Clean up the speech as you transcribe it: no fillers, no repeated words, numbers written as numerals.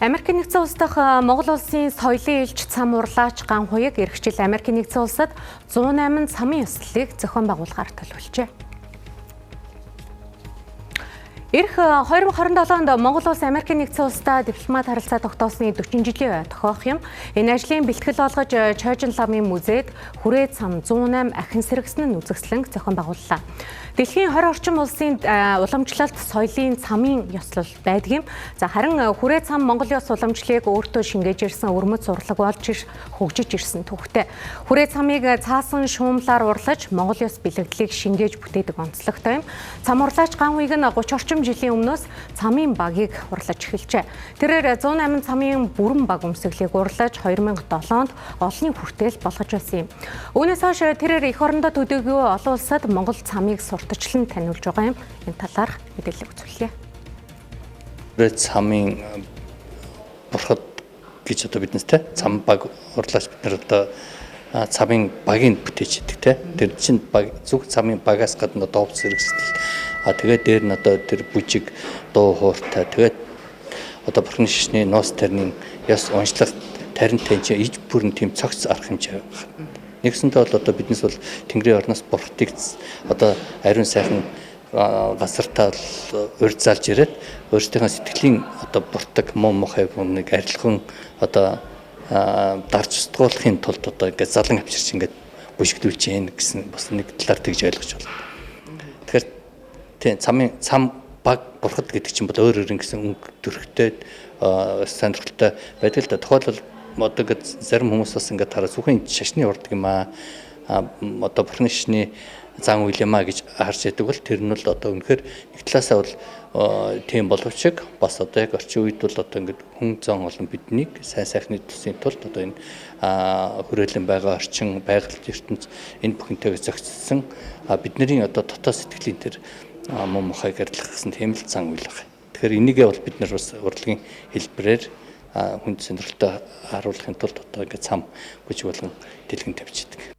Америкийн нэгдсэн улс дахь Монгол улсын соёлын элч цам урлаач Ган Хуяг эх жил Америкийн нэгдсэн улсад 108 цамын ёслолыг зохион байгуулахаар төлөвлөжээ. Ирэх 2027 онд Монгол улс Америкийн нэгдсэн улстай дипломат харилцаа тогтоосны 40 жилийн ой тохиох юм. Энэ ажлын бэлтгэл болгож Chojin ламын музейд хүрээ цам 108 ахин сэргэсэн нь үзэсгэлэн зохион байгууллаа. Дэлхийн 20 орчим улсын уламжлалт соёлын цамын ёслол байдаг юм. За харин хүрээ цам Монголын ёс уламжлалыг өөртөө шингээж ирсэн өрмөц урлаг болж хөгжиж ирсэн түүхтэй. Хүрээ цамыг цаасан шуумлаар урлаж Монгол ёс бэлэгдлийг шингээж бүтээдэг онцлогтой юм. Цам урлаач Ган Хуяг нь 30 орчим жилийн өмнөөс цамын багийг урлаж эхэлжээ. Тэрээр 108 цамын бүрэн баг өмсгөлийг урлаж 2007 онд олонний хүртэл болгож байсан юм. Үүнээс хойш тэрээр эх орондоо төдийгүй олон улсад Монгол цамыг сурталчлан таниулж байгаа юм. Энэ талаар мэдээлэл өгүүлье. Цамын бурхад гэж одоо биднес те цам баг урлаач бид нар одоо цамын багийг бүтээж идэг те. Тэр чинь баг зүг цамын багаас гадна доовц зэрэгсэл тэгээд дээр нь одоо тэр бүжиг дуу хууртай тэгээд одоо бурхны шишний ноос тарны яс уншлах таринтай чинь иж бүрэн тийм цогц арах хэмжээ байна. Нэгсэнтэй бол одоо биднес бол Тэнгэрийн орноос бурхтыг одоо ариун сайхан газартаа урьдзаалж ирээд өөрсдийнхөө сэтгэлийн одоо буртаг муу мухай юмныг арилхан одоо дарж устгуулахын тулд одоо ингээд залан авчирч ингээд бүжигдүүлж яах гэсэн бас нэг талаар тэгж ойлгож байна. Тэгэхээр тийм цам баг бурхад гэдэг чинь бол өөр гэсэн өнгө төрхтэй сонирхолтой байдаг л да. Тухайлбал одоо ингээд зарим хүмүүс бас ингээд хараа сүхэн шашны урд юм одоо бурхны шашны зан үйл юм гэж харж яадаг бол тэр нь бол одоо үнэхээр нэг талаасаа бол тийм боловч бас одоо яг орчин үед бол одоо ингээд хүн зан олон биднийг сайн сайхны төсвийн тулд одоо энэ хүрээлэн байгаа орчин байгальд ертөнц энэ бүхэнтэйг зохицсон бидний одоо дотоод сэтгэлийн тэр муу мухайг арилгах гэсэн тийм л зан үйл байна. Тэгэхээр энийгээ бол бид нар бас урлагийн хэлбэрээр хүнд сонирхолтой харуулахын тулд одоо ингээд цам бүжиг болгон дэлгэн тавьчихдаг.